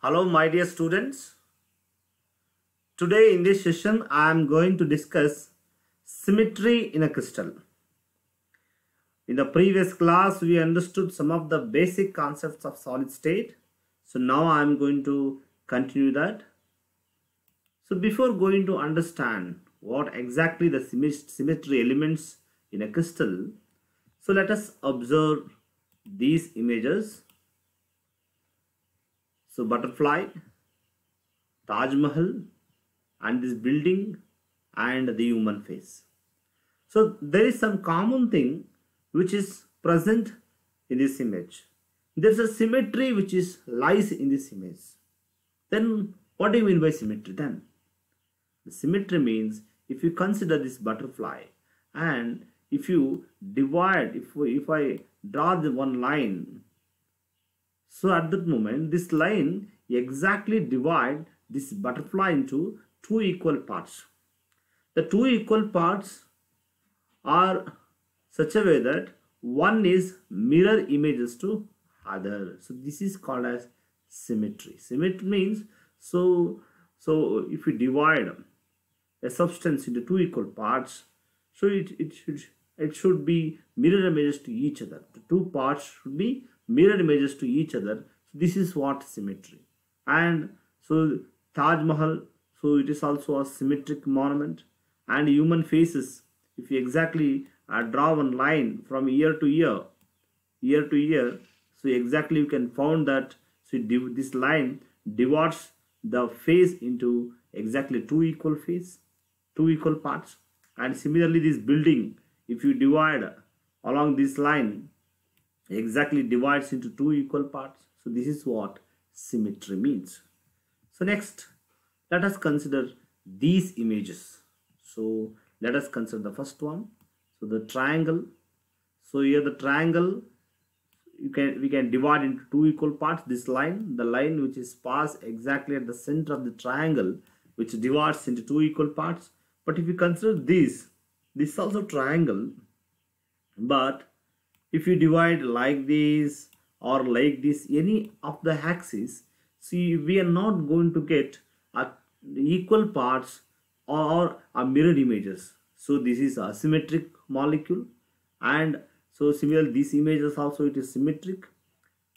Hello my dear students. Today in this session I am going to discuss symmetry in a crystal. In the previous class we understood some of the basic concepts of solid state. So now I am going to continue that. So before going to understand what exactly the symmetry elements in a crystal, so let us observe these images. So butterfly, Taj Mahal, and this building and the human face. So there is some common thing which is present in this image. There is a symmetry which lies in this image. Then what do you mean by symmetry then? The symmetry means if you consider this butterfly and if you divide, if I draw the one line, so at that moment this line exactly divide this butterfly into two equal parts. The two equal parts are such a way that one is mirror images to other. So this is called as symmetry. Symmetry means so if you divide a substance into two equal parts, so it should be mirror images to each other. The two parts should be mirror images to each other. So this is what symmetry. And so Taj Mahal, so it is also a symmetric monument. And human faces, if you exactly draw one line from year to year, so exactly you can found that so this line divides the face into exactly two equal parts. And similarly this building, if you divide along this line, exactly divides into two equal parts. So this is what symmetry means. So next, let us consider these images. So let us consider the first one. So the triangle. So here the triangle, we can divide into two equal parts. This line, the line which is passed exactly at the center of the triangle, which divides into two equal parts. But if you consider this is also triangle, but if you divide like this or like this, any of the axes, see, we are not going to get equal parts or mirror images. So this is a symmetric molecule, and so similarly these images also it is symmetric.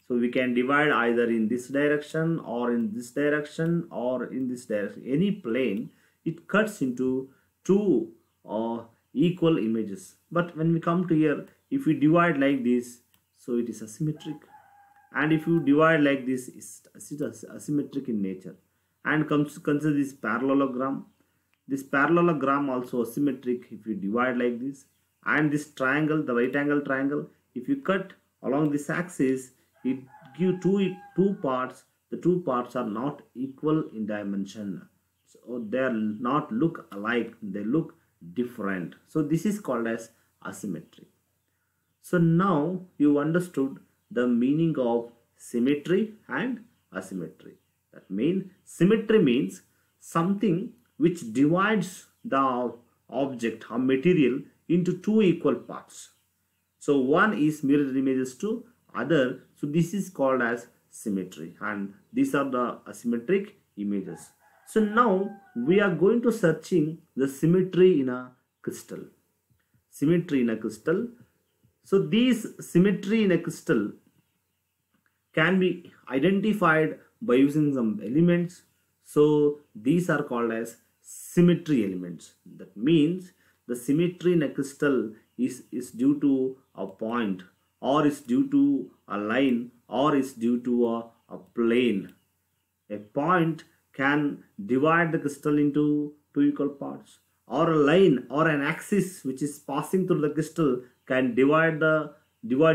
So we can divide either in this direction or in this direction or in this direction, any plane. It cuts into two equal images. But when we come to here, if we divide like this, so it is asymmetric, and if you divide like this, it's asymmetric in nature. And consider this parallelogram. This parallelogram also asymmetric if you divide like this. And this triangle, the right angle triangle, if you cut along this axis, it gives two parts. The two parts are not equal in dimension. So they are not look alike, they look different. So this is called as asymmetry. So now you understood the meaning of symmetry and asymmetry. That means symmetry means something which divides the object or material into two equal parts. So one is mirror images to other. So this is called as symmetry, and these are the asymmetric images. So now we are going to searching the symmetry in a crystal. Symmetry in a crystal. So these symmetry in a crystal can be identified by using some elements. So these are called as symmetry elements. That means the symmetry in a crystal is due to a point, or is due to a line, or is due to a plane. A point can divide the crystal into two equal parts, or a line or an axis which is passing through the crystal can divide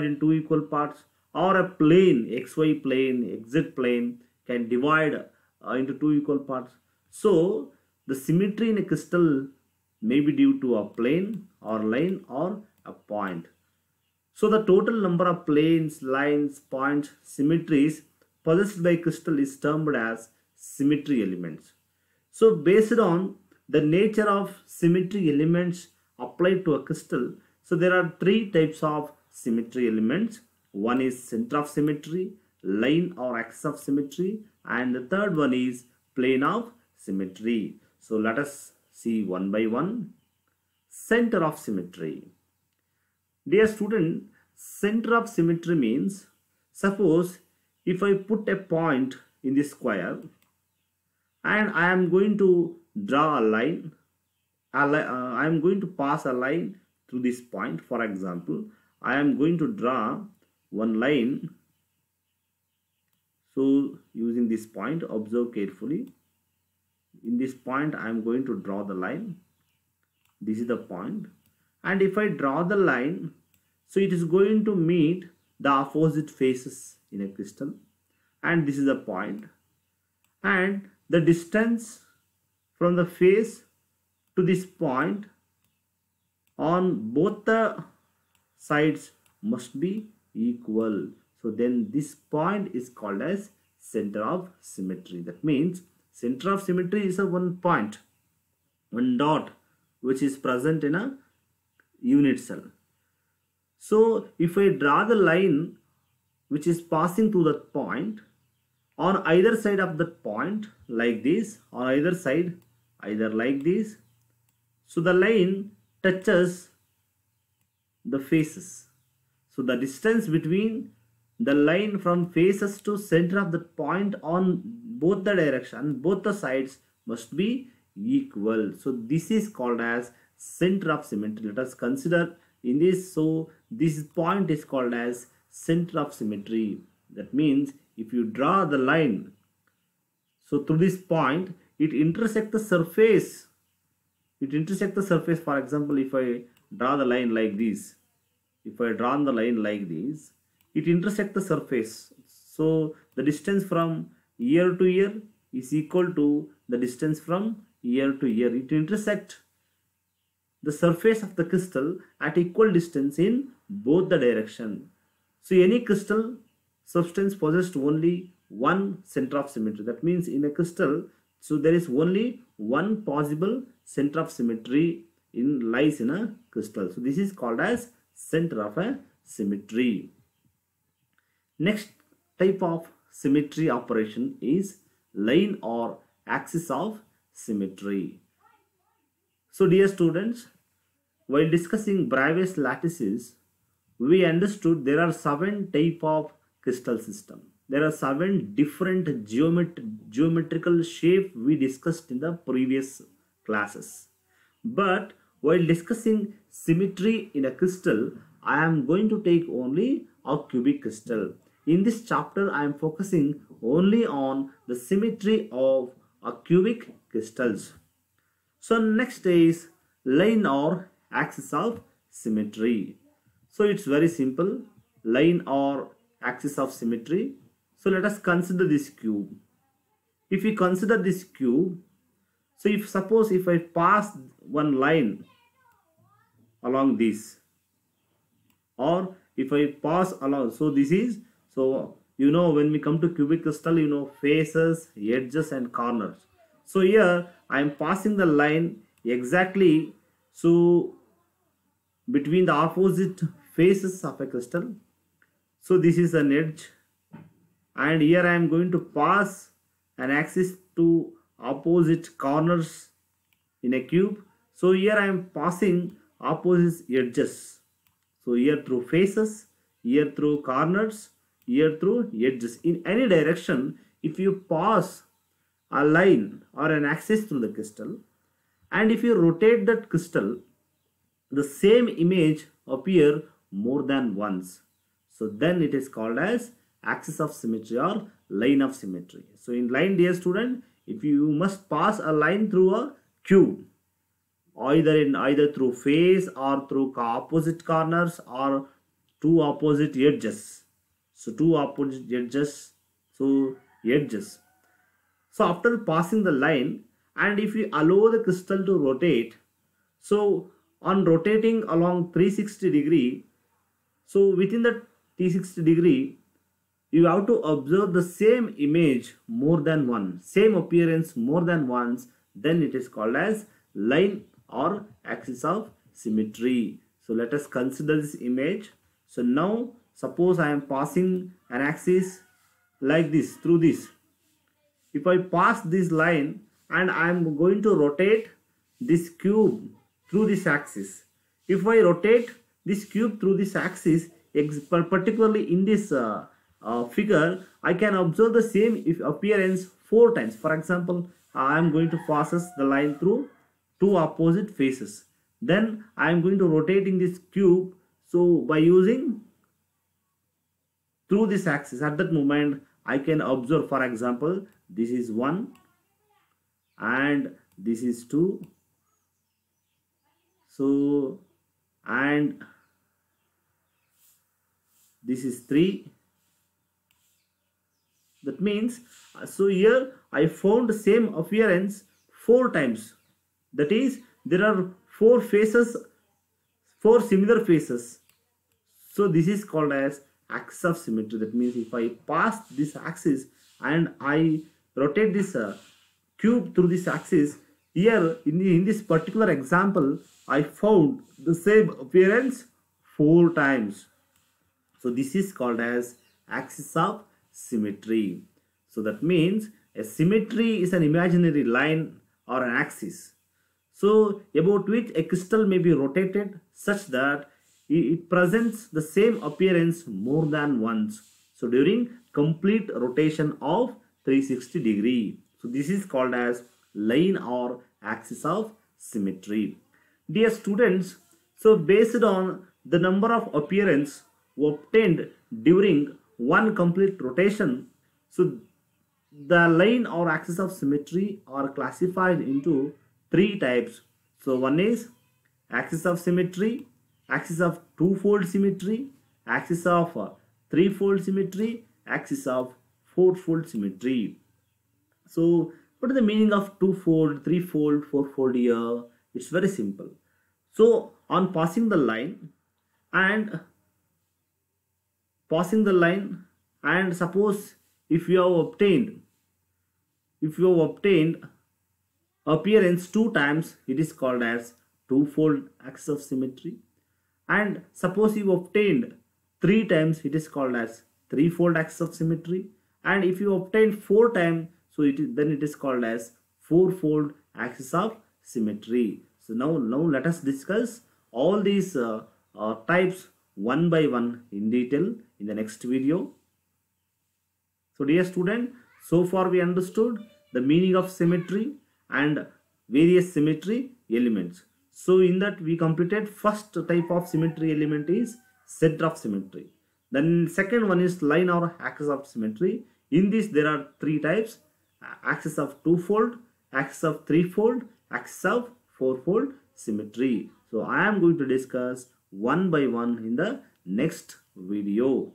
in two equal parts, or a plane, xy plane, z plane can divide into two equal parts. So the symmetry in a crystal may be due to a plane or line or a point. So the total number of planes, lines, points, symmetries possessed by crystal is termed as symmetry elements. So based on the nature of symmetry elements applied to a crystal, so there are three types of symmetry elements. One is center of symmetry, line or axis of symmetry, and the third one is plane of symmetry. So let us see one by one. Center of symmetry. Dear student, center of symmetry means, suppose if I put a point in this square and I am going to draw a line, I am going to pass a line through this point. For example, I am going to draw one line. So using this point, observe carefully. In this point I am going to draw the line. This is the point, and if I draw the line, so it is going to meet the opposite faces in a crystal, and this is the point, and the distance from the face to this point on both the sides must be equal. So then this point is called as center of symmetry. That means center of symmetry is a one point, one dot, which is present in a unit cell. So if I draw the line which is passing through that point on either side of that point, like this, on either side, either like this, so the line touches the faces. So the distance between the line from faces to center of the point on both the direction, both the sides must be equal. So this is called as center of symmetry. Let us consider in this. So this point is called as center of symmetry. That means if you draw the line, so through this point it intersects the surface. It intersects the surface. For example, if I draw the line like this, if I draw the line like this, it intersects the surface. So the distance from ear to ear is equal to the distance from ear to ear. It intersects the surface of the crystal at equal distance in both the direction. So any crystal substance possessed only one center of symmetry. That means in a crystal, so there is only one possible center of symmetry lies in a crystal. So this is called as center of a symmetry. Next type of symmetry operation is line or axis of symmetry. So dear students, while discussing Bravais lattices, we understood there are 7 types of crystal system. There are 7 different geometrical shape we discussed in the previous classes. But while discussing symmetry in a crystal, I am going to take only a cubic crystal. In this chapter, I am focusing only on the symmetry of a cubic crystals. So next is line or axis of symmetry. So it's very simple, line or axis of symmetry. So let us consider this cube. If we consider this cube, so if suppose if I pass one line along this, or if I pass along, so this is, so you know when we come to cubic crystal, you know faces, edges and corners. So here I am passing the line exactly so between the opposite faces of a crystal. So this is an edge, and here I am going to pass an axis to opposite corners in a cube. So here I am passing opposite edges. So here through faces, here through corners, here through edges. In any direction, if you pass a line or an axis through the crystal, and if you rotate that crystal, the same image appear more than once. So then it is called as axis of symmetry or line of symmetry. So in line, dear student, if you must pass a line through a cube, either through face or through opposite corners or two opposite edges. So two opposite edges, so edges. So after passing the line, and if you allow the crystal to rotate, so on rotating along 360 degree, so within the 360 degree, you have to observe the same image more than once, same appearance more than once, then it is called as line or axis of symmetry. So let us consider this image. So now suppose I am passing an axis like this, through this. If I pass this line and I am going to rotate this cube through this axis, if I rotate this cube through this axis, particularly in this figure, I can observe the same appearance 4 times. For example, I am going to pass the line through 2 opposite faces. Then I am going to rotating this cube. So by using through this axis, at that moment I can observe, for example, this is 1 and this is 2. So, and this is 3. That means, so here I found the same appearance 4 times. That is, there are 4 faces, 4 similar faces. So this is called as axis of symmetry. That means if I pass this axis and I rotate this cube through this axis, here in this particular example, I found the same appearance 4 times. So this is called as axis of symmetry. So that means a symmetry is an imaginary line or an axis, so about which a crystal may be rotated such that it presents the same appearance more than once. So during complete rotation of 360 degree. So this is called as line or axis of symmetry. Dear students, so based on the number of appearance obtained during one complete rotation, so the line or axis of symmetry are classified into 3 types. So one is axis of symmetry, axis of two-fold symmetry, axis of three-fold symmetry, axis of four-fold symmetry. So what is the meaning of two-fold, three-fold, four-fold here? It's very simple. So on passing the line and suppose if you have obtained appearance 2 times, it is called as two-fold axis of symmetry. And suppose you obtained 3 times, it is called as three-fold axis of symmetry. And if you obtain 4 times, so then it is called as four-fold axis of symmetry. So now let us discuss all these types one by one in detail in the next video. So dear student, so far we understood the meaning of symmetry and various symmetry elements. So in that we completed first type of symmetry element is center of symmetry. Then second one is line or axis of symmetry. In this there are 3 types: axis of two-fold, axis of three-fold, axis of four-fold symmetry. So I am going to discuss one by one in the next video.